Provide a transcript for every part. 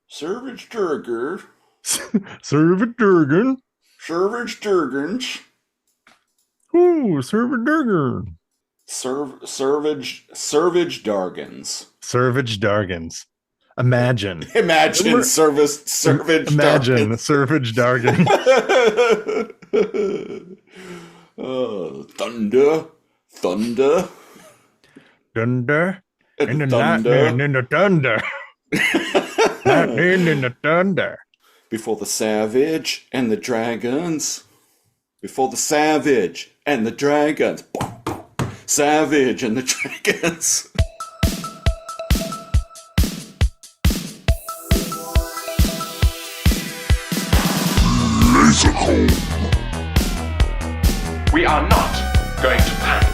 Servage Durger. Serve it Durgan. Servage Durgans. Ooh, serve it Durgan. Servage Dargans. Servage Dargans. Imagine. Imagine Remember- Servage Imagine Dargans. Servage Dargans. Thunder. Thunder. In the Thunder. lightning, in the thunder. Lightning in the thunder. Before the savage and the dragons. Before the savage and the dragons. Savage and the dragons. Lazor Comb. We are not going to panic.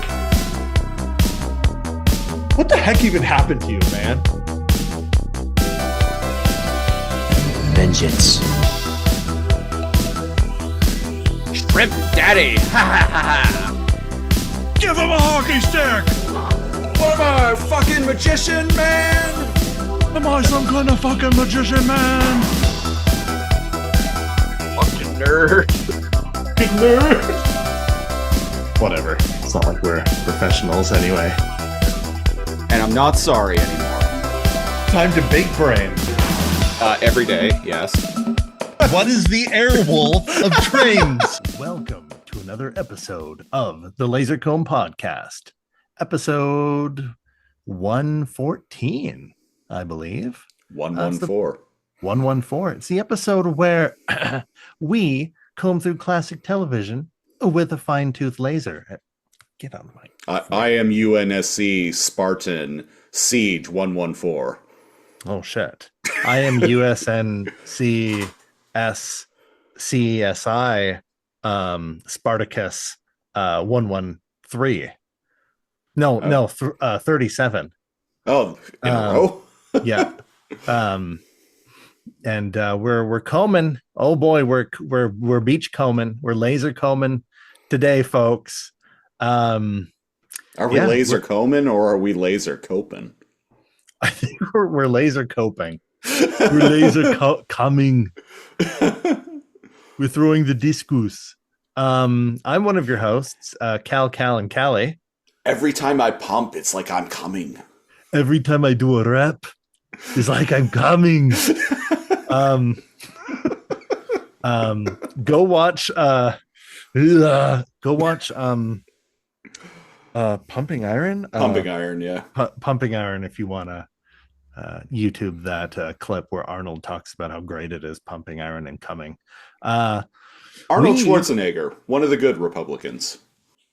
What the heck even happened to you, man? Vengeance. Shrimp Daddy! Ha ha ha ha! Give him a hockey stick! What am I, fucking magician, man? Am I some kind of fucking magician, man? Fucking nerd! Whatever. It's not like we're professionals anyway. And I'm not sorry anymore. Time to big brain. Every day, yes. What is the Airwolf of trains? Welcome to another episode of the Lazor Comb podcast. Episode 114, I believe. 114. 114. It's the episode where we comb through classic television with a fine-tooth laser. Get on the mic. I am UNSC Spartan Siege 114. Oh, shit. I am USNC SCSI Spartacus 113. No, 37. Oh, in a row? Yeah. And we're combing. Oh boy, we're beach combing. We're laser combing today, folks. Are we laser combing or are we laser coping? I think we're laser coping. We're laser coming. We're throwing the discus. I'm one of your hosts, Cal, and Callie. Every time I pump, it's like I'm coming. Every time I do a rap, it's like I'm coming. Go watch Pumping Iron. Pumping Iron, yeah. Pumping Iron, if you want to YouTube that clip where Arnold talks about how great it is pumping iron and coming. Arnold Schwarzenegger, one of the good Republicans,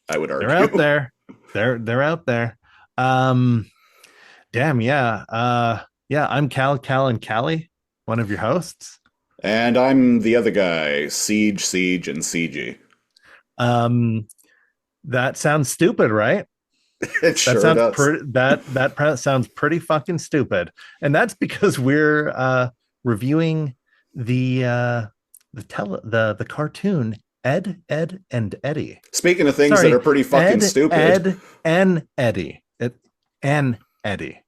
I would argue. They're out there. They're out there. Damn, yeah. Yeah, I'm Cal, and Callie, one of your hosts. And I'm the other guy, Siege, and CG. That sounds stupid, right? It sure sounds does. That sounds pretty fucking stupid, and that's because we're reviewing the cartoon Ed, and Eddy. Speaking of things that are pretty fucking stupid, Ed and Eddy. Eddy.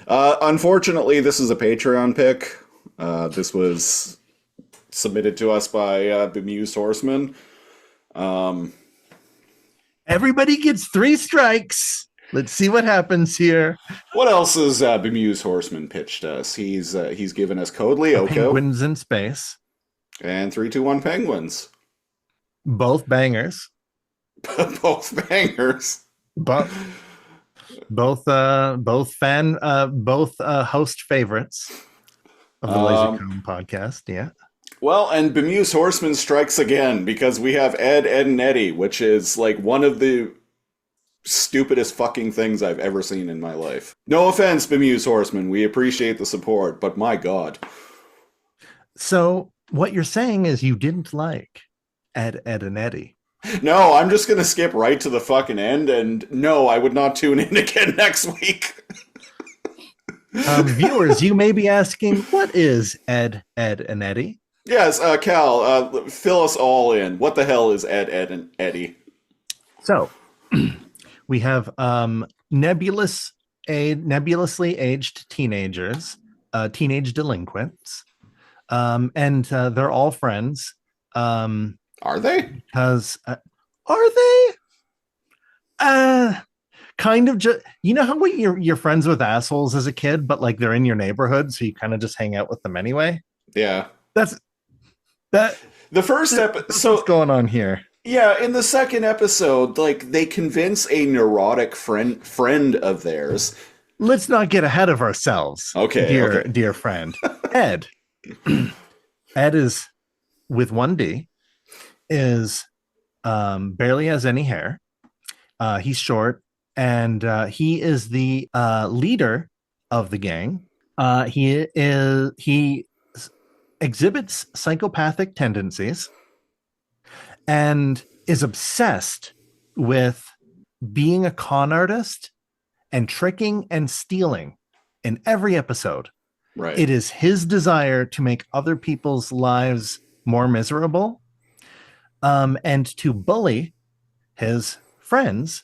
Unfortunately, this is a Patreon pick. This was submitted to us by Bemused Horseman. Everybody gets 3 strikes. Let's see what happens here. What else has Bemused Horseman pitched us? He's given us Code Lyoko. Penguins in Space. And 3-2-1 Penguins. Both bangers. Both bangers. Both host favorites of the Lazor Comb podcast. Yeah. Well, and Bemused Horseman strikes again because we have Ed, and Eddy, which is like one of the stupidest fucking things I've ever seen in my life. No offense, Bemused Horseman. We appreciate the support, but my God. So what you're saying is you didn't like Ed, and Eddy. No, I'm just going to skip right to the fucking end, and no, I would not tune in again next week. Viewers, you may be asking, what is Ed, and Eddy? Yes, Cal, fill us all in. What the hell is Ed, and Eddy? So, we have nebulously aged teenagers teenage delinquents, and they're all friends. Are they? Because are they? Kind of just, you know how when you're friends with assholes as a kid, but like they're in your neighborhood, so you kind of just hang out with them anyway. Yeah. That The first episode. what's going on here. Yeah, in the second episode, like they convince a neurotic friend of theirs. Let's not get ahead of ourselves. Okay, dear friend. Ed. Ed is with 1D, is barely has any hair. He's short, and he is the leader of the gang. He exhibits psychopathic tendencies and is obsessed with being a con artist and tricking and stealing in every episode. Right. It is his desire to make other people's lives more miserable, and to bully his friends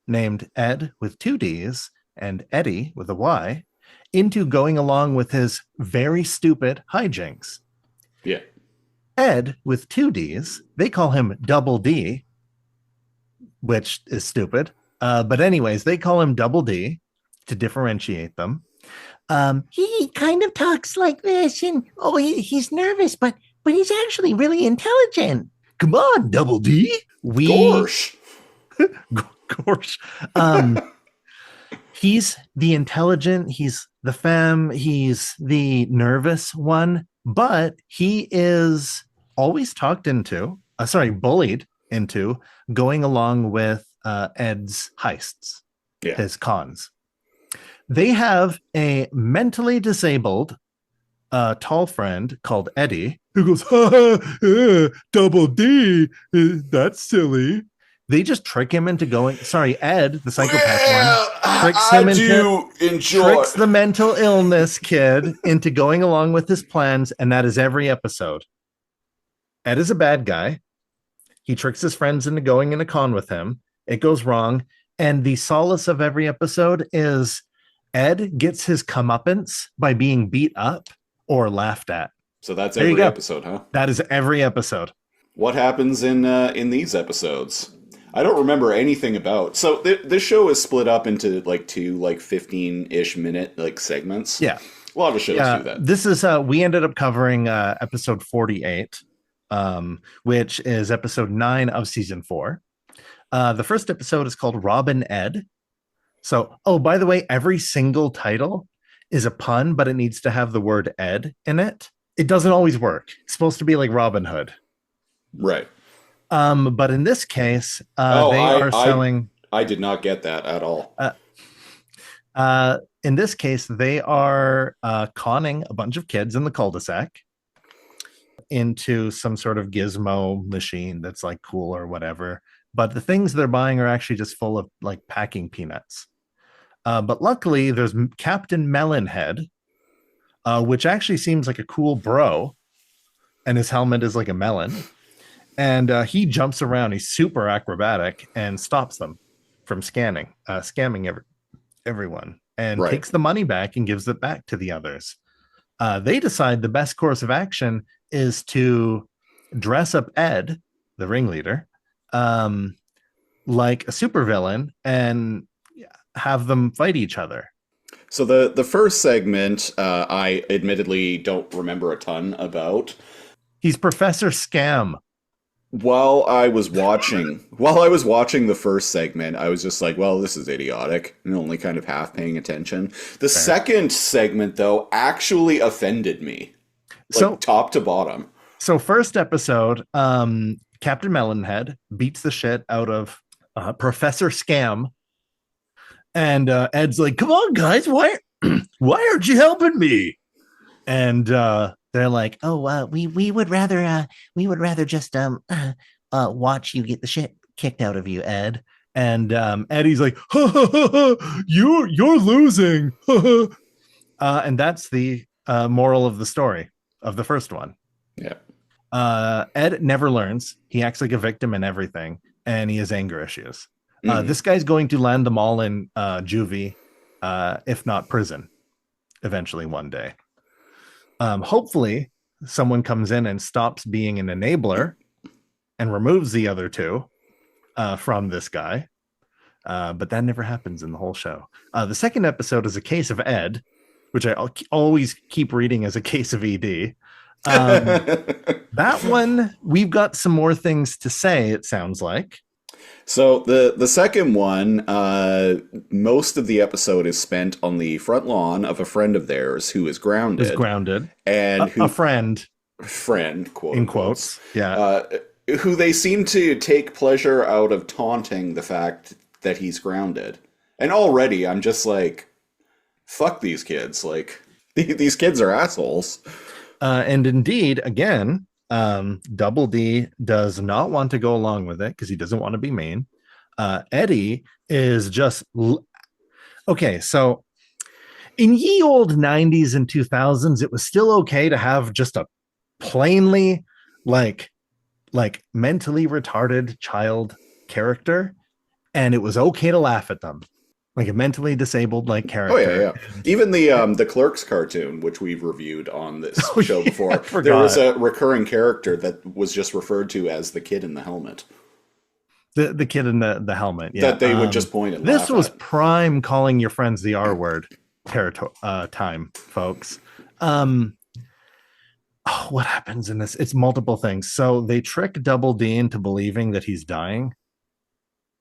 named Ed with 2 D's and Eddy with a Y into going along with his very stupid hijinks. Yeah. Ed with 2 D's, they call him Double D, which is stupid. But anyways, they call him Double D to differentiate them. He kind of talks like this, and he's nervous, but he's actually really intelligent. Come on, Double D. Gorsh. Gorsh. He's the intelligent, he's the femme, he's the nervous one, but he is always bullied into going along with Ed's heists, his cons. They have a mentally disabled tall friend called Eddy who goes, Double D, that's silly. They just trick him into going. Sorry, Ed, the psychopath one, tricks the mental illness kid into going along with his plans, and that is every episode. Ed is a bad guy. He tricks his friends into going in a con with him. It goes wrong, and the solace of every episode is Ed gets his comeuppance by being beat up or laughed at. So that's every episode, huh? That is every episode. What happens in these episodes? I don't remember anything about. So this show is split up into like 2 15-ish minute segments. Yeah, a lot of shows do that. This is we ended up covering episode 48, which is episode 9 of season 4. The first episode is called Robin Ed. So, by the way, every single title is a pun, but it needs to have the word Ed in it. It doesn't always work. It's supposed to be like Robin Hood. Right. But in this case, are selling. I did not get that at all. In this case, they are conning a bunch of kids in the cul-de-sac into some sort of gizmo machine that's like cool or whatever. But the things they're buying are actually just full of like packing peanuts. But luckily, there's Captain Melonhead, which actually seems like a cool bro, and his helmet is like a melon. And he jumps around. He's super acrobatic and stops them from scamming everyone, and takes the money back and gives it back to the others. They decide the best course of action is to dress up Ed, the ringleader, like a supervillain and have them fight each other. So the first segment, I admittedly don't remember a ton about. He's Professor Scam. While I was watching the first segment, I was just like, well, this is idiotic, and only kind of half paying attention. The second segment, though, actually offended me. So top to bottom. So first episode, Captain Melonhead beats the shit out of Professor Scam. And Ed's like, come on, guys, why aren't you helping me? And they're like, we would rather just watch you get the shit kicked out of you, Ed. And Eddie's like, you're losing. And that's the moral of the story of the first one. Yeah. Ed never learns. He acts like a victim in everything, and he has anger issues. This guy's going to land them all in juvie, if not prison, eventually one day. Hopefully, someone comes in and stops being an enabler and removes the other two from this guy. But that never happens in the whole show. The second episode is a case of Ed, which I always keep reading as a case of ED. That one, we've got some more things to say, it sounds like. So the second one, most of the episode is spent on the front lawn of a friend of theirs who is grounded. And a friend, quote in quotes, who they seem to take pleasure out of taunting the fact that he's grounded. And already I'm just like, fuck these kids. Like, these kids are assholes. And indeed, again, Double D does not want to go along with it because he doesn't want to be mean. Eddy is just... Okay, so in ye old 90s and 2000s, it was still okay to have just a plainly, like mentally retarded child character, and it was okay to laugh at them. Like a mentally disabled character. Oh yeah. Even the Clerks cartoon, which we've reviewed on this show before, there was a recurring character that was just referred to as the kid in the helmet. The kid in the helmet, yeah. That they would just point and this laugh was at. prime calling your friends the R word time, folks. What happens in this? It's multiple things. So they trick Double D into believing that he's dying.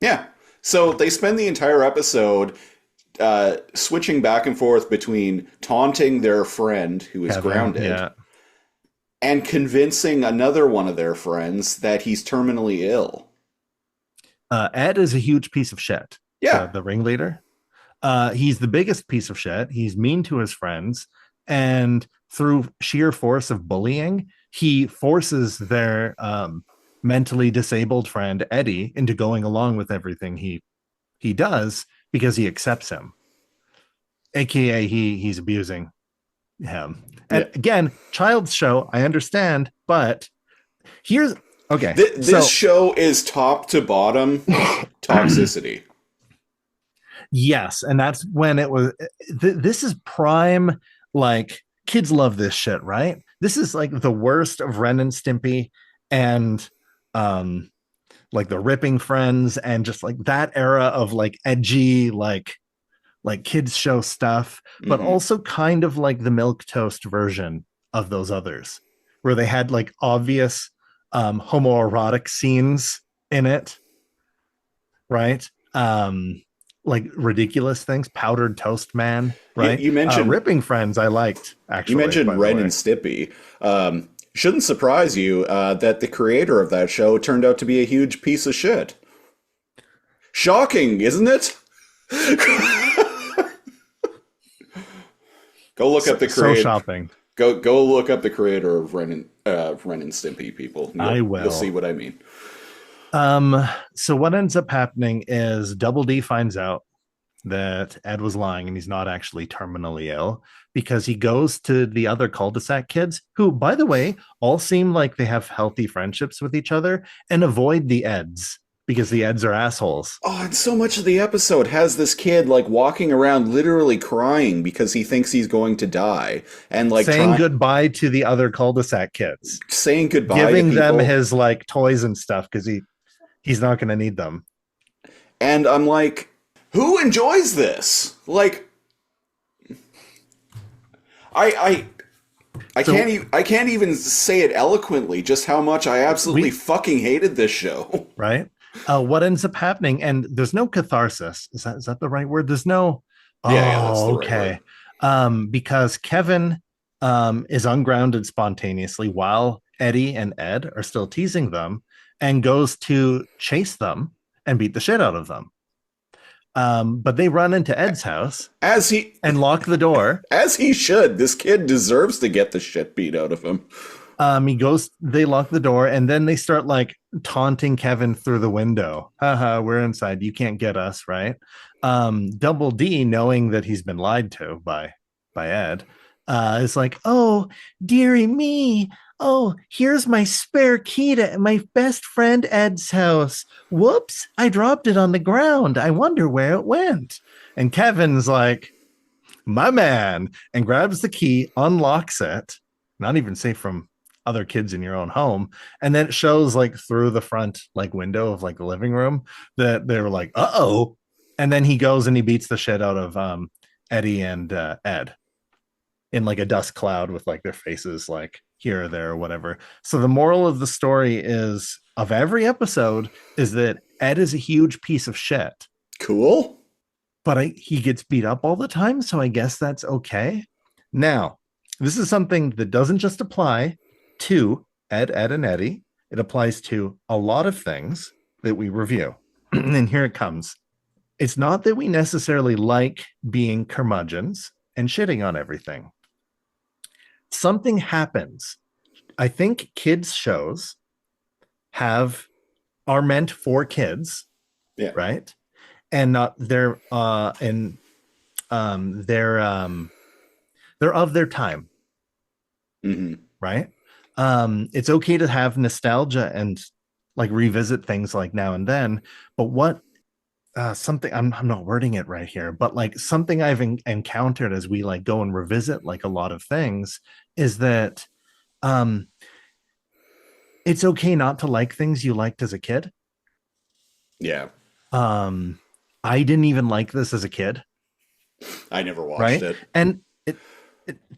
Yeah. So they spend the entire episode switching back and forth between taunting their friend who is grounded and convincing another one of their friends that he's terminally ill. Ed is a huge piece of shit. Yeah. The ringleader. He's the biggest piece of shit. He's mean to his friends. And through sheer force of bullying, he forces their... mentally disabled friend Eddy into going along with everything he does because he accepts him, aka he's abusing him. And again, child's show, I understand, but here's okay. This show is top to bottom toxicity. Yes, and that's when it was. This is prime. Like, kids love this shit, right? This is like the worst of Ren and Stimpy and like the Ripping Friends and just like that era of like edgy like kids show stuff, but also kind of like the Milquetoast version of those others where they had like obvious homoerotic scenes in it, right? Like ridiculous things. Powdered Toast Man, right? You mentioned Ripping Friends. I liked, actually. You mentioned Ren and Stimpy. Shouldn't surprise you that the creator of that show turned out to be a huge piece of shit. Shocking, isn't it? Go look up the creator. So shopping. Go look up the creator of Ren and Stimpy, people. I will. You'll see what I mean. So what ends up happening is Double D finds out that Ed was lying and he's not actually terminally ill because he goes to the other cul-de-sac kids who, by the way, all seem like they have healthy friendships with each other and avoid the Eds because the Eds are assholes. Oh, and so much of the episode has this kid like walking around literally crying because he thinks he's going to die and like saying goodbye to the other cul-de-sac kids, saying goodbye, giving them his like toys and stuff because he's not going to need them. And I'm like, who enjoys this? Like, I can't even say it eloquently just how much I absolutely fucking hated this show. Right? What ends up happening, and there's no catharsis. Is that the right word? There's no. Yeah, that's the right word. Because Kevin is ungrounded spontaneously while Eddy and Ed are still teasing them, and goes to chase them and beat the shit out of them. But they run into Ed's house and lock the door. As he should. This kid deserves to get the shit beat out of him. They lock the door, and then they start like taunting Kevin through the window. Haha, we're inside. You can't get us, right? Double D, knowing that he's been lied to by Ed, is like, oh, dearie me. Oh, here's my spare key to my best friend Ed's house. Whoops, I dropped it on the ground. I wonder where it went. And Kevin's like, my man, and grabs the key, unlocks it, not even safe from other kids in your own home. And then it shows like through the front like window of like the living room that they were like, uh-oh. And then he goes and he beats the shit out of Eddy and Ed in like a dust cloud with like their faces like here or there or whatever. So the moral of the story is of every episode is that Ed is a huge piece of shit. Cool. But he gets beat up all the time, so I guess that's okay. Now, this is something that doesn't just apply to Ed, and Eddy. It applies to a lot of things that we review. And here it comes. It's not that we necessarily like being curmudgeons and shitting on everything. Something happens. I think kids shows are meant for kids, right? And they're of their time, right? It's okay to have nostalgia and like revisit things like now and then, but what something I'm not wording it right here, but like something I've encountered as we like go and revisit like a lot of things is that it's okay not to like things you liked as a kid. Yeah. I didn't even like this as a kid. I never watched it. And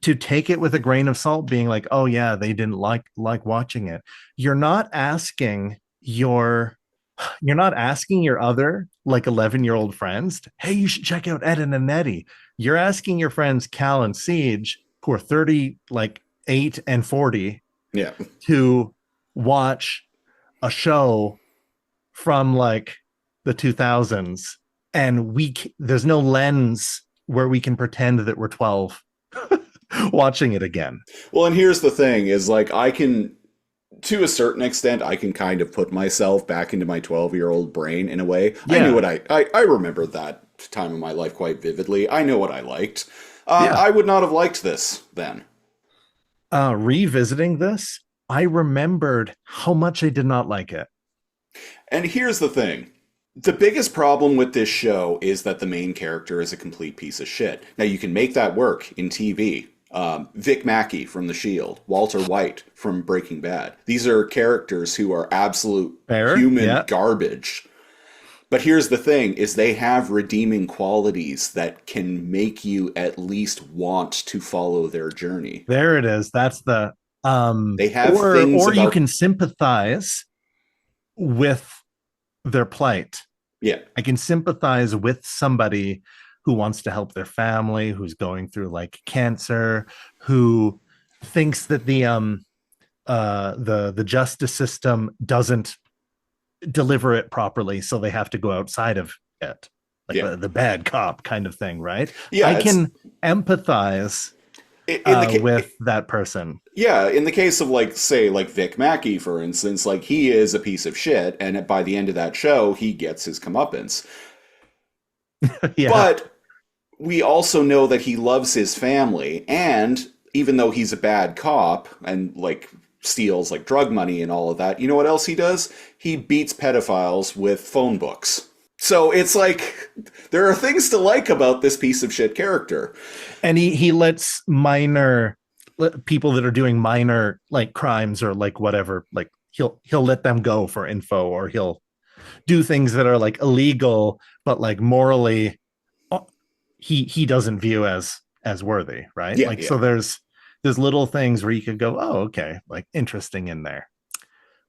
to take it with a grain of salt, being like, oh yeah, they didn't like watching it. You're not asking your other like 11-year-old friends, hey, you should check out Ed and Eddy. You're asking your friends Cal and Siege, who are 30, like 8 and 40, to watch a show from like the 2000s, and there's no lens where we can pretend that we're 12 watching it again. Well, and here's the thing is like I can, to a certain extent, I can kind of put myself back into my 12-year-old brain in a way. Yeah. I knew what I remember that time of my life quite vividly. I know what I liked. I would not have liked this then. Revisiting this, I remembered how much I did not like it. And here's the thing. The biggest problem with this show is that the main character is a complete piece of shit. Now, you can make that work in TV. Vic Mackey from The Shield, Walter White from Breaking Bad. These are characters who are absolute human garbage. But here's the thing, is they have redeeming qualities that can make you at least want to follow their journey. There it is. That's the... they have things or you can sympathize with their plight. Yeah. I can sympathize with somebody who wants to help their family, who's going through like cancer, who thinks that the justice system doesn't deliver it properly, so they have to go outside of it. Like the bad cop kind of thing, right? Yeah, I can empathize with that person. Yeah, in the case of like, say, like Vic Mackey, for instance, like he is a piece of shit, and by the end of that show, he gets his comeuppance. But we also know that he loves his family, and even though he's a bad cop and like steals like drug money and all of that, you know what else he does? He beats pedophiles with phone books. So it's like, there are things to like about this piece of shit character. And he lets people that are doing minor like crimes or like whatever, like he'll let them go for info, or he'll do things that are like illegal, but like morally he doesn't view as worthy, right? So there's little things where you could go, oh, okay, like interesting in there.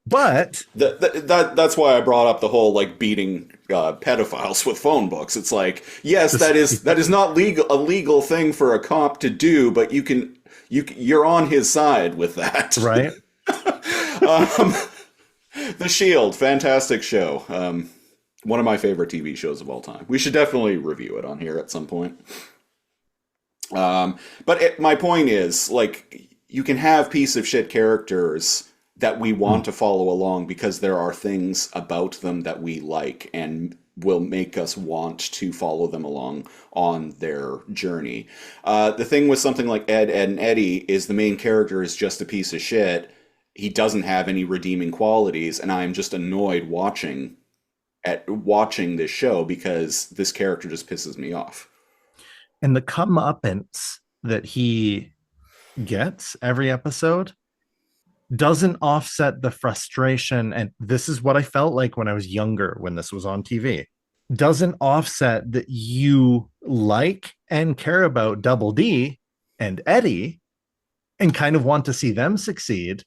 But that's why I brought up the whole like beating pedophiles with phone books. It's like, yes, that is not a legal thing for a cop to do, but you're on his side with that, right? The Shield, fantastic show. One of my favorite TV shows of all time. We should definitely review it on here at some point. But my point is, like, you can have piece of shit characters that we want to follow along because there are things about them that we like and will make us want to follow them along on their journey. The thing with something like Ed, and Eddy is the main character is just a piece of shit. He doesn't have any redeeming qualities, and I'm just annoyed watching this show because this character just pisses me off. And the comeuppance that he gets every episode doesn't offset the frustration. And this is what I felt like when I was younger, when this was on TV. Doesn't offset that you like and care about Double D and Eddy and kind of want to see them succeed,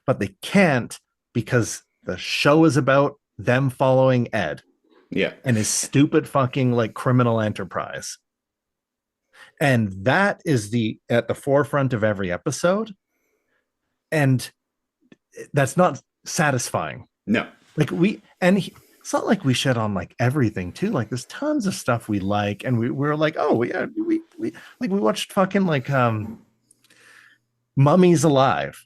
but they can't because the show is about them following Ed Yeah. and his stupid fucking like criminal enterprise. And that is at the forefront of every episode. And that's not satisfying. No. Like it's not like we shit on like everything too. Like there's tons of stuff we like, and we're like, oh yeah, we watched fucking like Mummies Alive,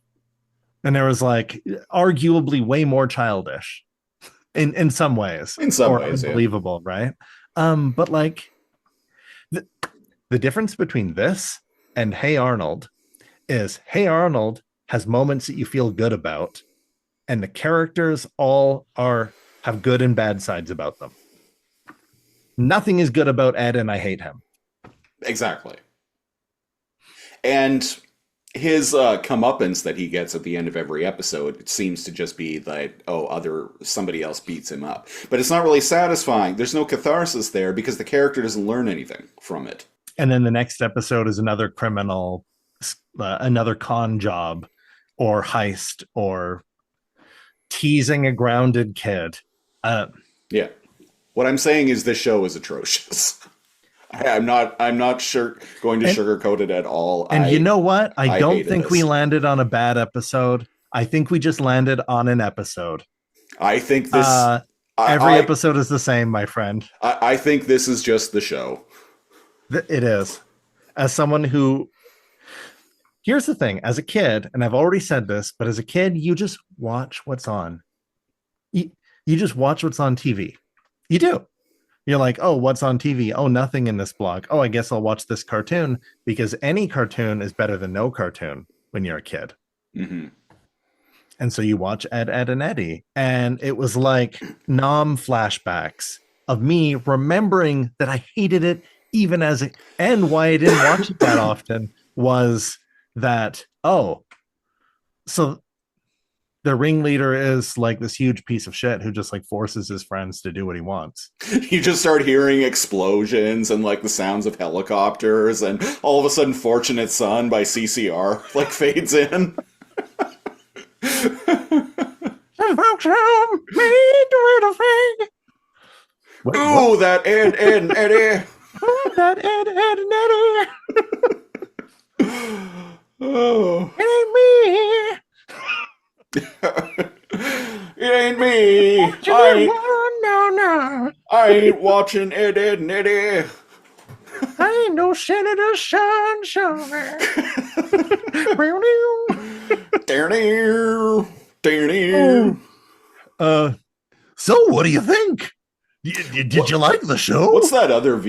and there was like arguably way more childish in some ways. In some ways, unbelievable, right? But like the difference between this and Hey Arnold is Hey Arnold has moments that you feel good about, and the characters all have good and bad sides about them. Nothing is good about Ed, and I hate him. Exactly. And his comeuppance that he gets at the end of every episode, it seems to just be that, somebody else beats him up. But it's not really satisfying. There's no catharsis there because the character doesn't learn anything from it. And then the next episode is another criminal, another con job or heist or teasing a grounded kid. Yeah. What I'm saying is this show is atrocious. I'm not going to sugarcoat it at all. And you know what? I don't think this. we landed on a bad episode. I think we just landed on an episode. I think this every episode is the same, my friend. I think this is just the show. It is. As someone who, here's the thing, as a kid, and I've already said this, but as a kid, you just watch what's on. You just watch what's on TV. You do. You're like, oh, what's on TV? Oh, nothing in this block. Oh, I guess I'll watch this cartoon, because any cartoon is better than no cartoon when you're a kid. Mm-hmm. And so you watch Ed, Ed, and Eddy. And it was like Nom flashbacks of me remembering that I hated it even as it, and why I didn't watch it that often was that, so the ringleader is like this huge piece of shit who just like forces his friends to do what he wants. You just start hearing explosions and like the sounds of helicopters, and all of a sudden Fortunate Son by CCR like fades in. Ooh, that Ed, Ed, and Eddy. That Ed, Ed, and Eddy. Oh. It It ain't ain't me. me. No. I ain't watching Ed, Ed, and Eddy. I ain't no Senator Sunshine. So what do you think? Did you like the show? What's that other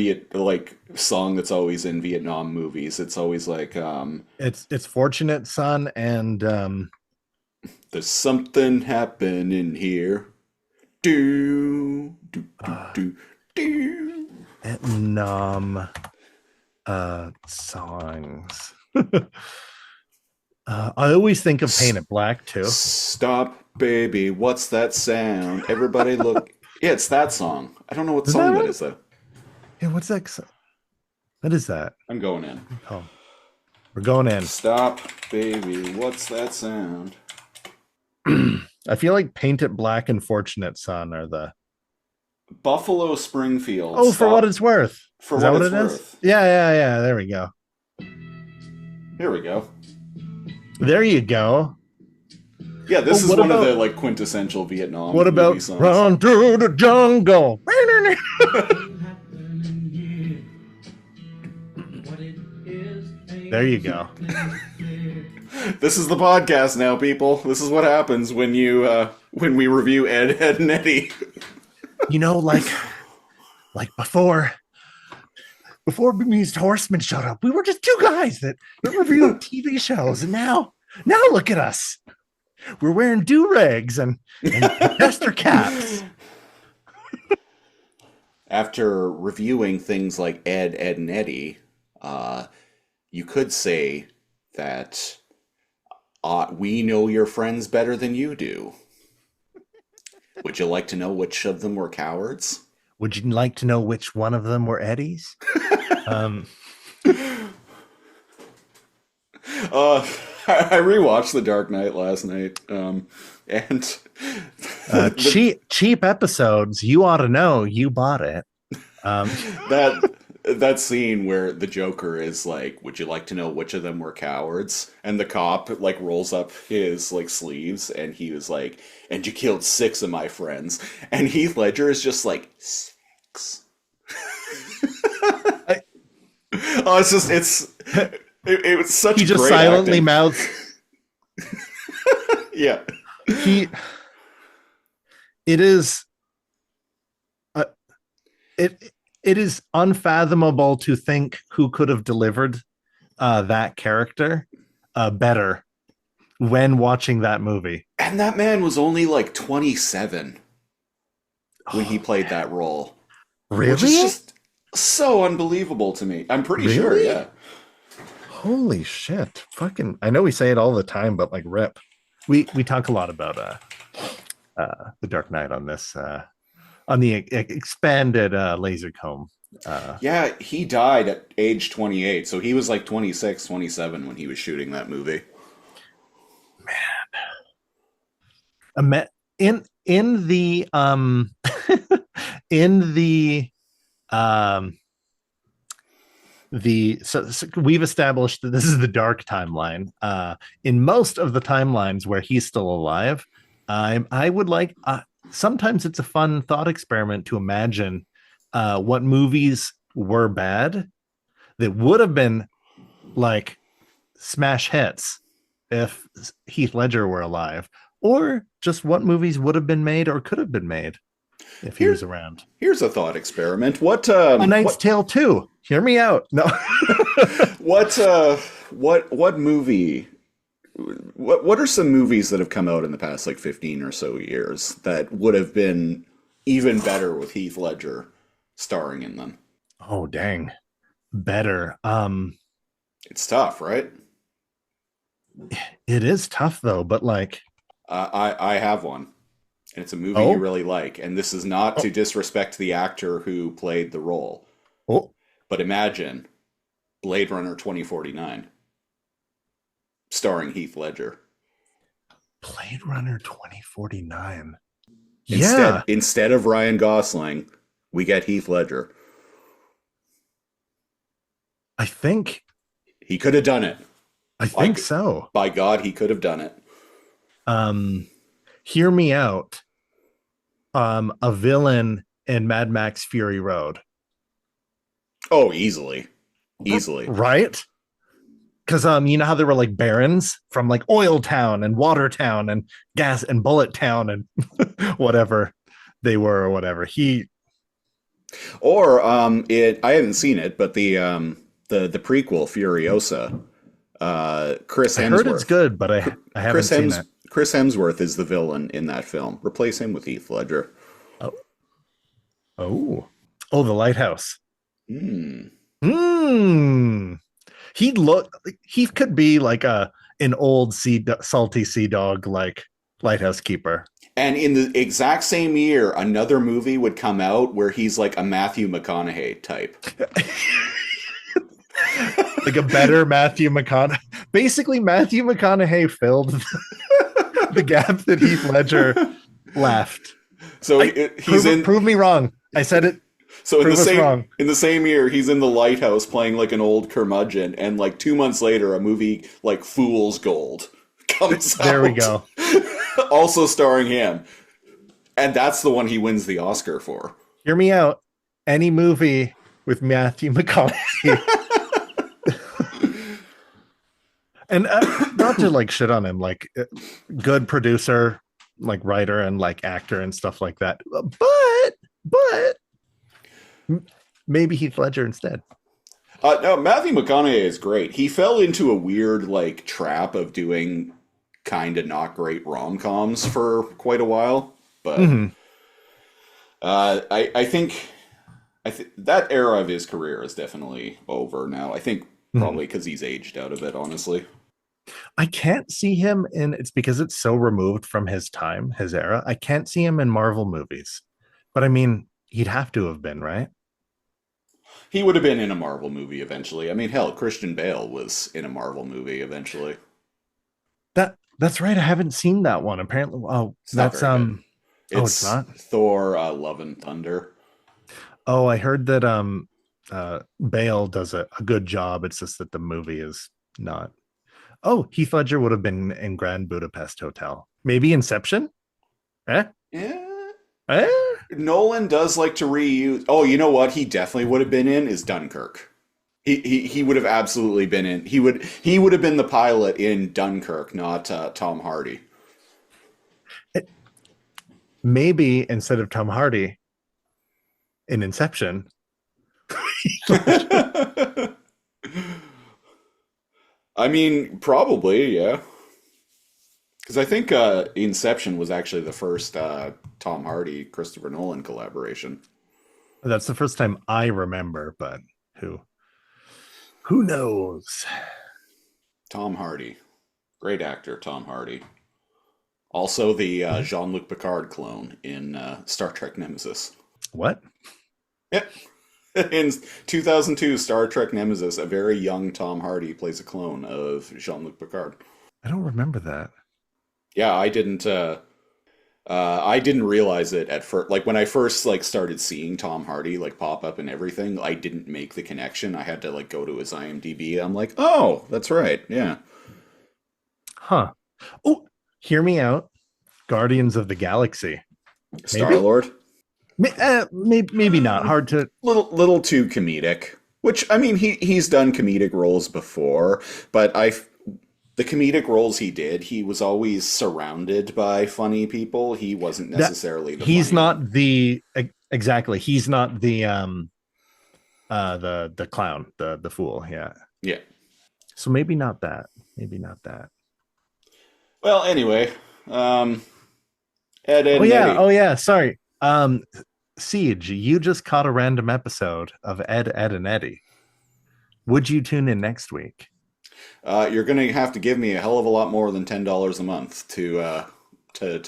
song that's always in Vietnam movies? It's always like it's Fortunate Son and there's something happening here. Do Vietnam songs. I always think of Paint It Black too. Stop, baby, what's that sound? Everybody look. Yeah, it's that song. I don't know what song that is though. Yeah, what's that? What is that? I'm going in. Oh, we're going in. Stop, baby, what's that sound? I feel like Paint It Black and Fortunate Son are the Buffalo Springfield. Oh, for what it's worth. For is what that what it's it worth. is? Yeah. There we go. Here we go. There you go. Yeah, this is one of the like quintessential Vietnam. What about songs. Run Through the Jungle? There you go. This is the podcast now, people. This is what happens when we review Ed, Ed, and Eddy. You know, like before Bemused Horsemen showed up, we were just two guys that reviewed TV shows, and now look at us. We're wearing do-rags and jester caps. After reviewing things like Ed, Ed, and Eddy, you could say that we know your friends better than you do. Would you like to know which of them were cowards? Would you like to know which one of them were Eddies? I rewatched The Dark Knight last night, and cheap episodes. You ought to know. You bought it. that scene where the Joker is like, "Would you like to know which of them were cowards?" And the cop like rolls up his like sleeves, and he was like, "And you killed 6 of my friends." And Heath Ledger is just like 6. Oh, it was such. He just great silently acting. mouths. Yeah. It is. It is unfathomable to think who could have delivered that character better when watching that movie. And that man was only like 27 when he played that role. Really? Which is just so unbelievable to me. I'm pretty sure, Really? yeah. Holy shit. Fucking I know we say it all the time, but like rip. We talk a lot about The Dark Knight on this on the expanded Laser Comb. Yeah, he died at age 28, so he was like 26, 27 when he was shooting that movie. In the in the so we've established that this is the dark timeline. In most of the timelines where he's still alive, I would like sometimes it's a fun thought experiment to imagine what movies were bad that would have been like smash hits if Heath Ledger were alive, or just what movies would have been made or could have been made if he was around. Here's a thought experiment. What A Knight's Tale 2. Hear me out. No. what movie? What are some movies that have come out in the past like 15 or so years that would have been even better with Heath Ledger starring in them? Oh dang. Better. It's tough, right? It is tough though, but like I have one. And it's a movie you really like. And this is not to disrespect the actor who played the role. Oh. But imagine Blade Runner 2049 starring Heath Ledger. Blade Runner 2049. Instead of Ryan Gosling, we get Heath Ledger. I think he could have done it. I think so. By God, he could have done it. Hear me out. A villain in Mad Max Fury Road. Oh, easily. Right? Because you know how there were like barons from like Oil Town and Water Town and Gas and Bullet Town and whatever they were or whatever. I haven't seen it, but the prequel Furiosa. Chris Hemsworth. I heard it's good, but I haven't seen it. Chris Hemsworth is the villain in that film. Replace him with Heath Ledger. Oh, the Lighthouse. He could be like an old salty sea dog like lighthouse keeper. And in the exact same year, another movie would come out where he's like a Matthew McConaughey type. Like a better Matthew McConaughey. Basically, Matthew McConaughey filled the gap that Heath Ledger left. So prove me wrong. I said it. So in the same year, he's in The Lighthouse playing like an old curmudgeon, and like 2 months later, a movie like Fool's Gold comes out. There we go. Also starring him, and that's the one he wins the Oscar for. Hear me out. Any movie with Matthew McConaughey. And not to like shit on him, like good producer, like writer and like actor and stuff like that. But maybe Heath Ledger instead. No, Matthew McConaughey is great. He fell into a weird like trap of doing kind of not great rom-coms for quite a while, but I think that era of his career is definitely over now. I think probably because he's aged out of it, honestly. I can't see him in. It's because it's so removed from his time, his era. I can't see him in Marvel movies, but I mean, he'd have to have been, right? He would have been in a Marvel movie eventually. I mean, hell, Christian Bale was in a Marvel movie eventually. That's right. I haven't seen that one. Apparently, oh, It's not that's very good. Oh, it's not. Thor: Love and Thunder. Oh, I heard that Bale does a good job. It's just that the movie is not. Oh, Heath Ledger would have been in Grand Budapest Hotel. Maybe Inception? Eh? Yeah. Eh? Nolan does like to reuse. Oh, you know what? He definitely would have been in is Dunkirk. He would have absolutely been in. He would have been the pilot in Dunkirk, not Tom Hardy. Maybe instead of Tom Hardy in Inception. I mean, probably, yeah. Because I think Inception was actually the first Tom Hardy Christopher Nolan collaboration. That's the first time I remember, but who knows? Tom Hardy, great actor, Tom Hardy. Also, the Jean-Luc Picard clone in Star Trek Nemesis. What? Yeah. In 2002 Star Trek Nemesis, a very young Tom Hardy plays a clone of Jean-Luc Picard. I don't remember that. Yeah, I didn't realize it at first. Like when I first like started seeing Tom Hardy like pop up and everything, I didn't make the connection. I had to like go to his IMDb. I'm like, "Oh, that's right. Yeah." Huh. Oh, hear me out. Guardians of the Galaxy. Star-Lord. Maybe not. Hard to. Little too comedic. Which I mean, he's done comedic roles before, but the comedic roles he did, he was always surrounded by funny people. He wasn't necessarily the. He's funny not one. the exactly. He's not the clown, the fool. Yeah. Yeah. So maybe not that. Maybe not that. Well, anyway, Ed, Oh and yeah. Eddy. Oh yeah. Sorry. Siege, you just caught a random episode of Ed, and Eddy. Would you tune in next week? You're going to have to give me a hell of a lot more than $10 a month to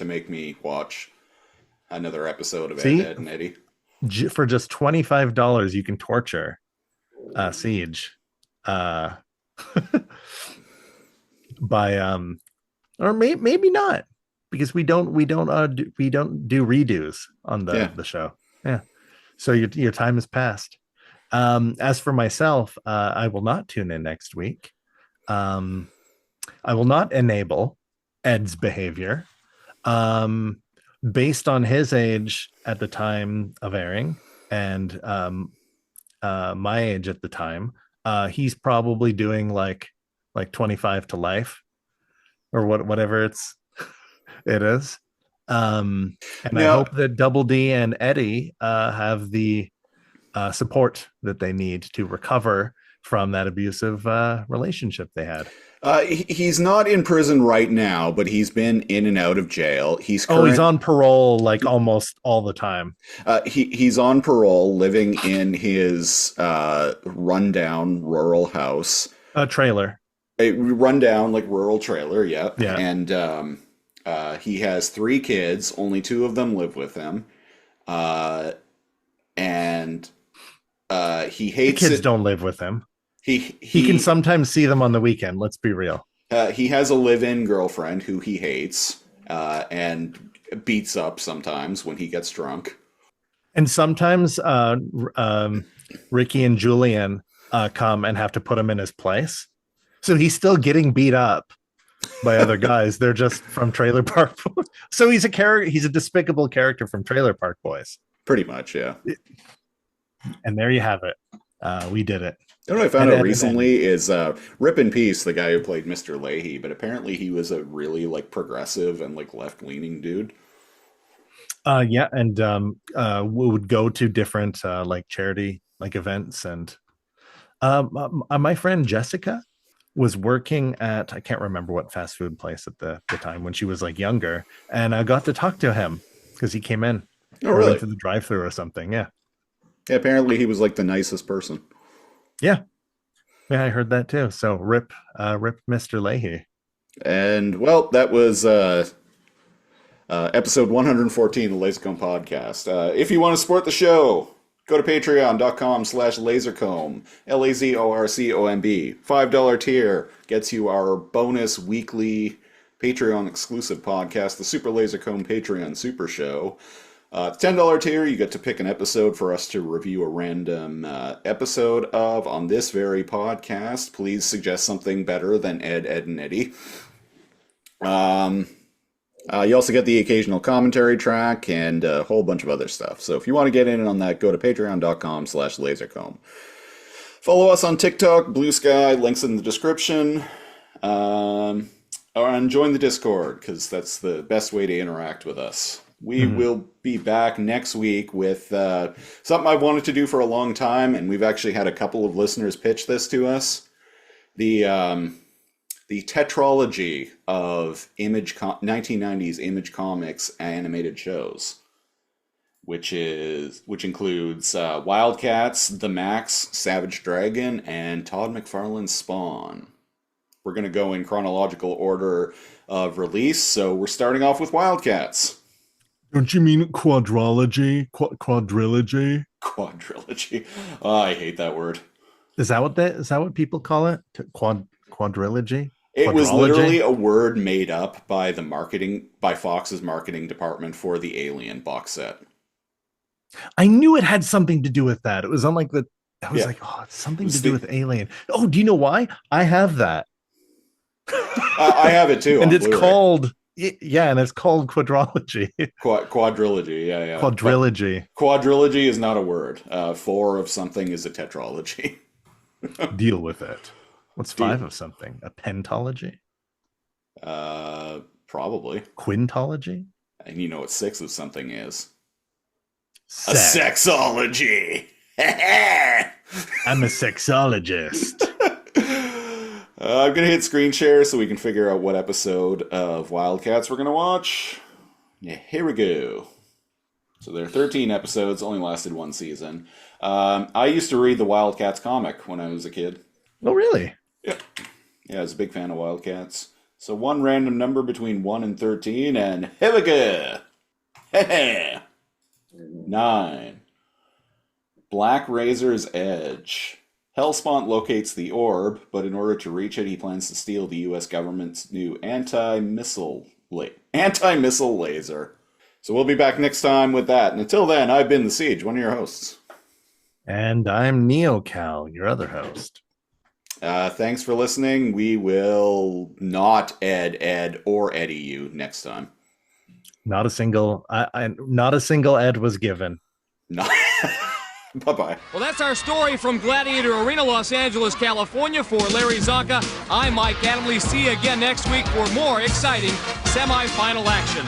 make me watch another episode of See? Ed, and Eddy. For just $25, you can torture Siege by or maybe not, because we don't do redos on the show. Yeah. So your time has passed. As for myself, I will not tune in next week. I will not enable Ed's behavior. Based on his age at the time of airing and my age at the time, he's probably doing like 25 to life or whatever it is. And I hope that Double D and Eddy have the support that they need to recover from that abusive relationship they had. He's not in prison right now, but he's been in and out of jail. He's on parole like almost all the time. He's on parole, living in his rundown rural house. A trailer. A rundown like rural trailer, yeah. Yeah. And he has 3 kids. Only 2 of them live with him. And he hates the kids don't live with him. He can sometimes see them on the weekend. Let's be real. He has a live-in girlfriend who he hates and beats up sometimes when he gets drunk. And sometimes Ricky and Julian come and have to put him in his place. So he's still getting beat up by other guys. They're just from Trailer Park. So he's a character. He's a despicable character from Trailer Park Boys. Pretty much, yeah. And there you have it. We did it. You know what I found out recently is Rip in Peace, the guy who played Mr. Leahy, but apparently he was a really like progressive and like left-leaning dude. Yeah, and we would go to different like charity like events, and my friend Jessica was working at, I can't remember what fast food place at the time when she was like younger, and I got to talk to him because he came in. Oh, really? Went to the drive-thru or something. Yeah. Yeah, apparently he was like the nicest person. Yeah. Yeah, I heard that too. So rip Mr. Leahy. And well, that was episode 114 of the Lazor Comb podcast. If you want to support the show, go to patreon.com/lazorcomb, LAZORCOMB. $5 tier gets you our bonus weekly Patreon exclusive podcast, the Super Lazor Comb Patreon Super Show. $10 tier, you get to pick an episode for us to review a random episode of on this very podcast. Please suggest something better than Ed, and Eddy. You also get the occasional commentary track and a whole bunch of other stuff. So if you want to get in on that, go to patreon.com/lazorcomb. Follow us on TikTok, Blue Sky, links in the description. And join the Discord, because that's the best way to interact with us. We will be back next week with something I've wanted to do for a long time, and we've actually had a couple of listeners pitch this to us. The tetralogy of 1990s Image Comics animated shows, which includes Wildcats, The Max, Savage Dragon, and Todd McFarlane's Spawn. We're going to go in chronological order of release, so we're starting off with Wildcats. Don't you mean quadrilogy? Quadrilogy? Quadrilogy. Oh, I hate that word. Is that what people call it? Quadrilogy? It was Quadrology? literally a word made up by Fox's marketing department for the Alien box set. I knew it had something to do with that. It was on like I was Yeah. like, oh, it's something to do with Alien. Oh, do you know why? I have that. I have it too. And on it's Blu-ray. called quadrology. Quadrilogy. Yeah. Quadrilogy. Quadrilogy is not a word. Four of something is a tetralogy. Deal with it. What's five of something? A pentology? Probably. Quintology? And you know what six of something is? Sex. A sexology. I'm a sexologist. I'm going to hit screen share so we can figure out what episode of Wildcats we're going to watch. Yeah, here we go. So there are 13 episodes, only lasted one season. I used to read the Wildcats comic when I was a kid. Oh, really? Yeah, I was a big fan of Wildcats. So one random number between 1 and 13, and here we go. 9. Black Razor's Edge. Hellspawn locates the orb, but in order to reach it, he plans to steal the U.S. government's new anti-missile laser. So we'll be back next time with that. And until then, I've been The Siege, one of your hosts. And I'm NeoCal, your other host. Thanks for listening. We will not Ed, or Eddy you next time. Not a single Ed was given. No. Bye-bye. Well, that's our story from Gladiator Arena, Los Angeles, California. For Larry Zonka, I'm Mike Adamley. See you again next week for more exciting semifinal action.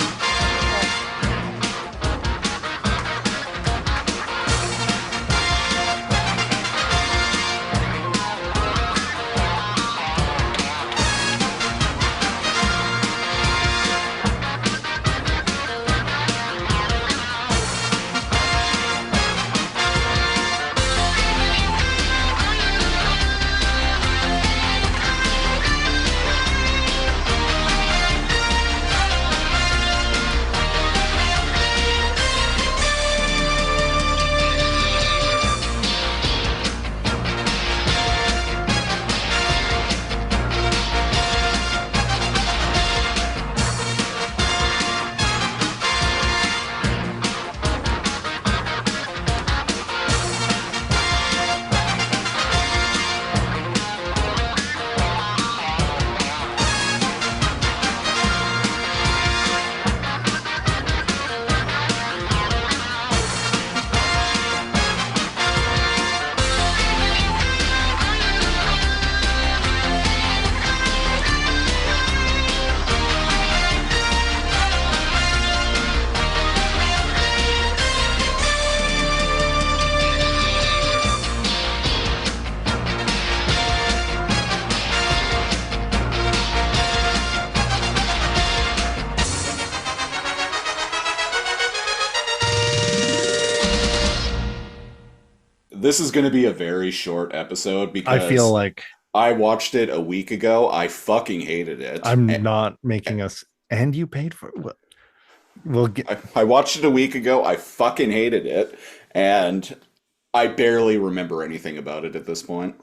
this is going to be a very short episode because I feel like I watched it a week ago. I fucking hated it. I'm not making us, and you paid for it. We'll get. I watched it a week ago. I fucking hated it, and I barely remember anything about it at this point.